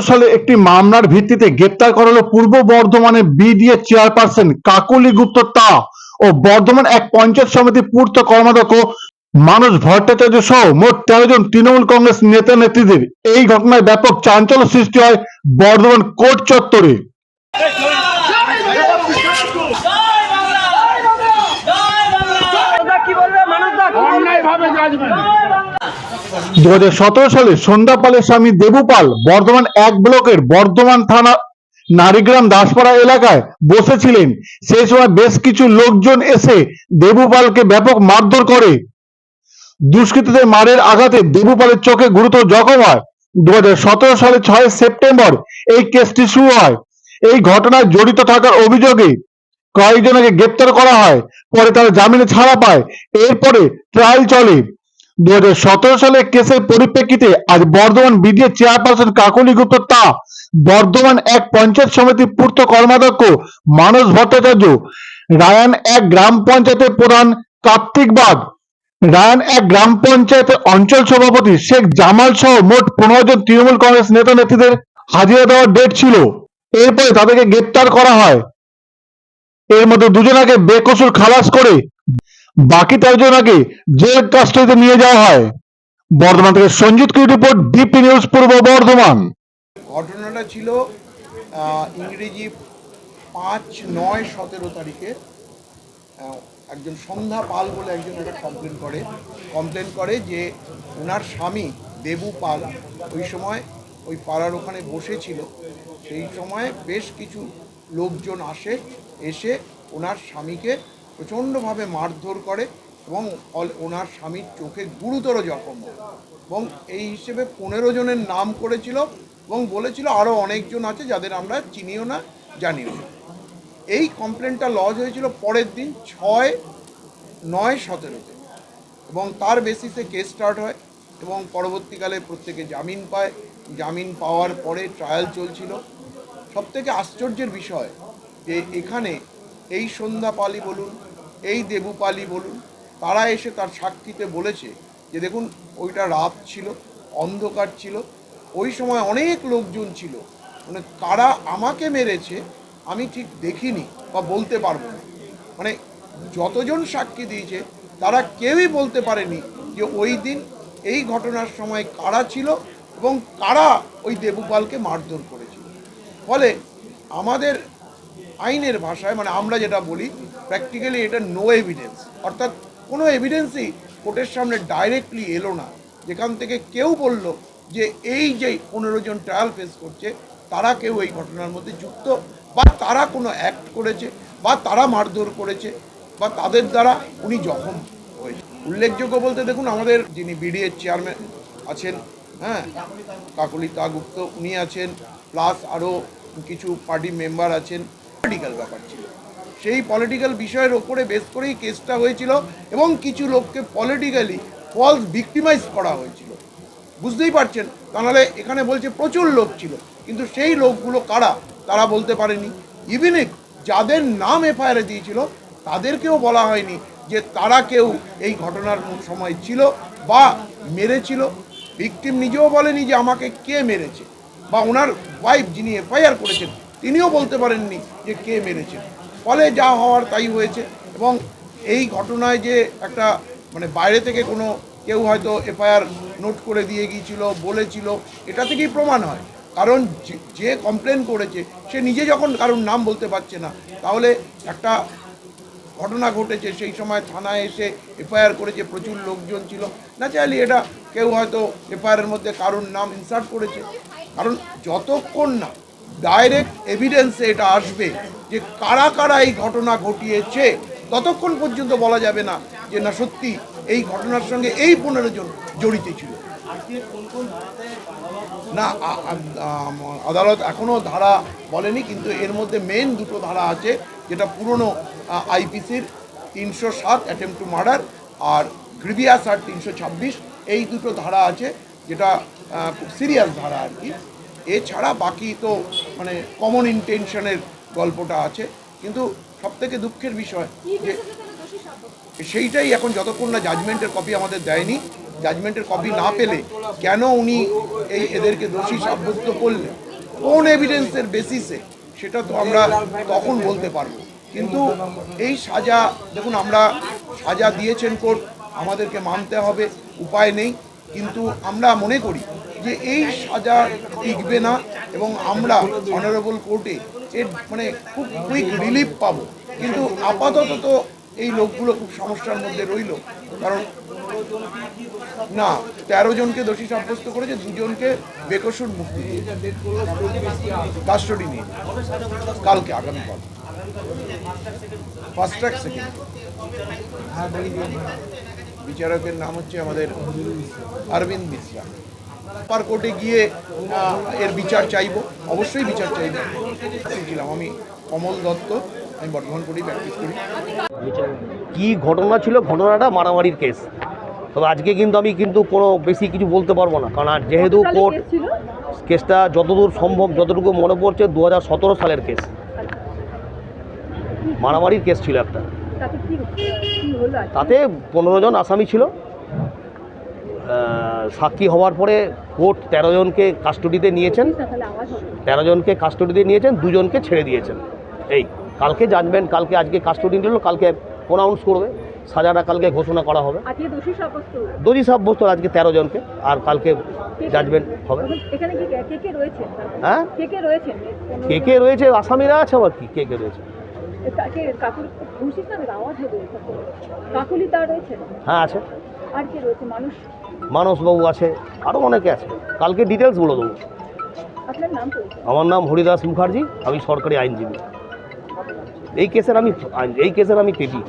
সালে একটি মামলার ভিত্তিতে গ্রেপ্তার করা হলো পূর্ব বর্ধমানের বিডিএ চেয়ারপারসন কাকলি গুপ্ত তা ও বর্ধমান এক পঞ্চায়েত সমিতির পূর্ত কর্মাধ্যক্ষ মানস ভট্টাচার্য সহ মোট 13 জন তৃণমূল কংগ্রেস নেতা নেত্রীদের। এই ঘটনায় ব্যাপক চাঞ্চল্য সৃষ্টি হয় বর্ধমান কোর্ট চত্বরে। 2017 সালে সন্ধ্যা পালের স্বামী দেবু পাল বর্ধমান এক ব্লকের বর্ধমান থানা নারীগ্রাম দাসপাড়া এলাকায় বসেছিলেন। সেই সময় বেশ কিছু লোকজন এসে দেবু পালকে ব্যাপক মারধর করে। দুষ্কৃতীদের মারের আঘাতে দেবু পালের চোখে গুরুতর জখম হয়। 2017 সালে 6 সেপ্টেম্বর এই কেসটি শুরু হয়। এই ঘটনায় জড়িত থাকার অভিযোগে কয়েকজনকে গ্রেপ্তার করা হয়, পরে তারা জামিনে ছাড়া পায়। এরপরে ট্রায়াল চলে। 2017 সালে কেসের পরিপ্রেক্ষিতে আজ বর্ধমান বিডিএ চেয়ারপারসন কাকলি গুপ্ত তা, বর্ধমান এক পঞ্চায়েত সমিতির পূর্ত কর্মাধ্যক্ষ মানস ভট্টাচার্য, রায়ান এক গ্রাম পঞ্চায়েতের প্রধান কার্তিক বাগ, রায়ান এক গ্রাম পঞ্চায়েতের অঞ্চল সভাপতি শেখ জামাল সহ মোট 15 জন তৃণমূল কংগ্রেস নেতা নেত্রীদের হাজিরা দেওয়ার ডেট ছিল। এরপরে তাদেরকে গ্রেপ্তার করা হয়। এর মধ্যে দুজনকে বেকসুর খালাস করে বাকি 13 জনকে জেল কাস্টডিতে নিয়ে যাওয়া হয়। বর্ধমান থেকে সঞ্জিত কি রিপোর্ট, ডিপি নিউজ পূর্ব বর্ধমান। ঘটনাটা ছিল ইংরেজি 5/9/17 তারিখে একজন সন্ধ্যা পাল বলে একজন একটা কমপ্লেন করে যে ওনার স্বামী দেবু পাল ওই সময় ওই পাড়ার ওখানে বসেছিল। সেই সময় বেশ কিছু লোকজন এসে ওনার স্বামীকে প্রচণ্ডভাবে মারধর করে এবং ওনার স্বামীর চোখে গুরুতর জখম হয় এবং এই হিসেবে 15 জনের নাম করেছিল এবং বলেছিল আরও অনেকজন আছে যাদের আমরা চিনিও না জানিও না। এই কমপ্লেনটা লজ হয়েছিল পরের দিন 6/9/17 এবং তার বেসিসে কেস স্টার্ট হয় এবং পরবর্তীকালে প্রত্যেকে জামিন পায়। জামিন পাওয়ার পরে ট্রায়াল চলছিল। সবথেকে আশ্চর্যের বিষয় যে এখানে এই সন্ধ্যা পালি বলুন, এই দেবু পালি বলুন, তারা এসে তার সাক্ষীতে বলেছে যে দেখুন ওইটা রাত ছিল, অন্ধকার ছিল, ওই সময় অনেক লোকজন ছিল, মানে কারা আমাকে মেরেছে আমি ঠিক দেখিনি বা বলতে পারবো না। মানে যতজন সাক্ষী দিয়েছে তারা কেউই বলতে পারেনি যে ওই দিন এই ঘটনার সময় কারা ছিল এবং কারা ওই দেবুপালকে মারধর করেছিল। ফলে আমাদের আইনের ভাষায় মানে আমরা যেটা বলি প্র্যাকটিক্যালি এটা নো এভিডেন্স, অর্থাৎ কোনো এভিডেন্সই কোর্টের সামনে ডাইরেক্টলি এলো না যেখান থেকে কেউ বলল যে এই যে 15 জন ট্রায়াল ফেস করছে তারা কেউ এই ঘটনার মধ্যে যুক্ত বা তারা কোনো অ্যাক্ট করেছে বা তারা মারধর করেছে বা তাদের দ্বারা উনি জখম হয়েছে। উল্লেখযোগ্য বলতে দেখুন আমাদের যিনি বিডিএর চেয়ারম্যান আছেন, কাকলি গুপ্ত, উনি আছেন, প্লাস আরও কিছু পার্টি মেম্বার আছেন। পলিটিক্যাল ব্যাপার ছিল, সেই পলিটিক্যাল বিষয়ের ওপরে বেস করেই কেসটা হয়েছিল এবং কিছু লোককে পলিটিক্যালি ফলস ভিক্টিমাইজ করা হয়েছিল। বুঝতেই পারছেন, তাহলে এখানে বলছে প্রচুর লোক ছিল, কিন্তু সেই লোকগুলো কারা তারা বলতে পারেনি। ইভিন যাদের নাম এফআইআরে দিয়েছিল তাদেরকেও বলা হয়নি যে তারা কেউ এই ঘটনার সময় ছিল বা মেরেছিল। ভিকটিম নিজেও বলেনি যে আমাকে কে মেরেছে, বা ওনার ওয়াইফ যিনি এফআইআর করেছেন তিনিও বলতে পারেননি যে কে মেরেছে। ফলে যা হওয়ার তাই হয়েছে। এবং এই ঘটনায় যে একটা মানে বাইরে থেকে কোনো কেউ হয়তো এফআইআর নোট করে দিয়ে গিয়েছিল বলেছিল, এটা থেকেই প্রমাণ হয়। কারণ যে কমপ্লেন করেছে সে নিজে যখন কারোর নাম বলতে পারছে না, তাহলে একটা ঘটনা ঘটেছে সেই সময় থানায় এসে এফআইআর করেছে, প্রচুর লোকজন ছিল, না চাইলে এটা কেউ হয়তো এফআইআরের মধ্যে কারোর নাম ইনসার্ট করেছে। কারণ যতক্ষণ না ডাইরেক্ট এভিডেন্সে এটা আসবে যে কারা কারা এই ঘটনা ঘটিয়েছে, ততক্ষণ পর্যন্ত বলা যাবে না যে না সত্যি এই ঘটনার সঙ্গে এই 15 জন জড়িত ছিল। না, আদালত এখনও ধারা বলেনি, কিন্তু এর মধ্যে মেন দুটো ধারা আছে, যেটা পুরনো আইপিসির 307 অ্যাটেম্প্ট টু মার্ডার আর গ্রিভিয়াস আর 326, এই দুটো ধারা আছে যেটা খুব সিরিয়াস ধারা আর কি। এছাড়া বাকি তো মানে কমন ইন্টেনশনের গল্পটা আছে। কিন্তু সবথেকে দুঃখের বিষয় যে সেইটাই এখন যতক্ষণ না জাজমেন্টের কপি আমাদের দেয়নি জাজমেন্টের কপি না পেলে কেন উনি এদেরকে দোষী সাব্যস্ত করলেন, কোন এভিডেন্সের বেসিসে, সেটা তো আমরা তখন বলতে পারবো। কিন্তু এই সাজা দেখুন, আমরা সাজা দিয়েছেন কোর্ট, আমাদেরকে মানতে হবে, উপায় নেই। কিন্তু আমরা মনে করি যে এই সাজা টিকবে না এবং আমরা অনারেবল কোর্টে এর মানে খুব কুইক রিলিফ পাবো। কিন্তু আপাতত তো এই লোকগুলো খুব সমস্যার মধ্যে রইল, কারণ না 13 জনকে দোষী সাব্যস্ত করেছে, 2 জনকে বেকসুর মুক্তি দিয়েছে, কাস্টডি নিয়ে কালকে, আগামীকাল ফার্স্ট ট্র্যাক সেকেন্ড। বিচারকের নাম হচ্ছে আমাদের অরবিন্দ মিশ্রা। পার কোর্টে গিয়ে এর বিচার চাইব, অবশ্যই বিচার চাইব। ছিলাম আমি কমল দত্ত, আমি বর্ধমান কোর্টে প্র্যাকটিস করি। কি ঘটনা ছিল, ঘটনাটা মারামারির কেস। তবে আজকে কিন্তু আমি কোনো বেশি কিছু বলতে পারবো না, কারণ যেহেতু কোর্ট কেসটা যতদূর সম্ভব, যতটুকু মনে পড়ছে 2017 সালের কেস, মারামারির কেস ছিল একটা। তাতে 15 জন আসামি ছিল। সাক্ষী হওয়ার পরে কোর্ট 13 জনকে কাস্টডিতে নিয়েছেন, 13 জনকে কাস্টডিতে নিয়েছেন, 2 জনকে ছেড়ে দিয়েছেন। এই কালকে জাজমেন্ট, আজকে কাস্টডি নিল, কালকে প্রোনাউন্স করবে, সাজাটা কালকে ঘোষণা করা হবে। দোষী সাব্যস্ত আজকে 13 জনকে, আর কালকে জাজমেন্ট হবে। হ্যাঁ, কে কে রয়েছে, আসামিরা আছে, আবার কি কে কে রয়েছে? হ্যাঁ আছে, মানসবাবু আছে, আরও অনেকে আছে। কালকে ডিটেলস বলে দেবো। আমার নাম হরিদাস মুখার্জি, আমি সরকারি আইনজীবী। এই কেসের আমি পেটি।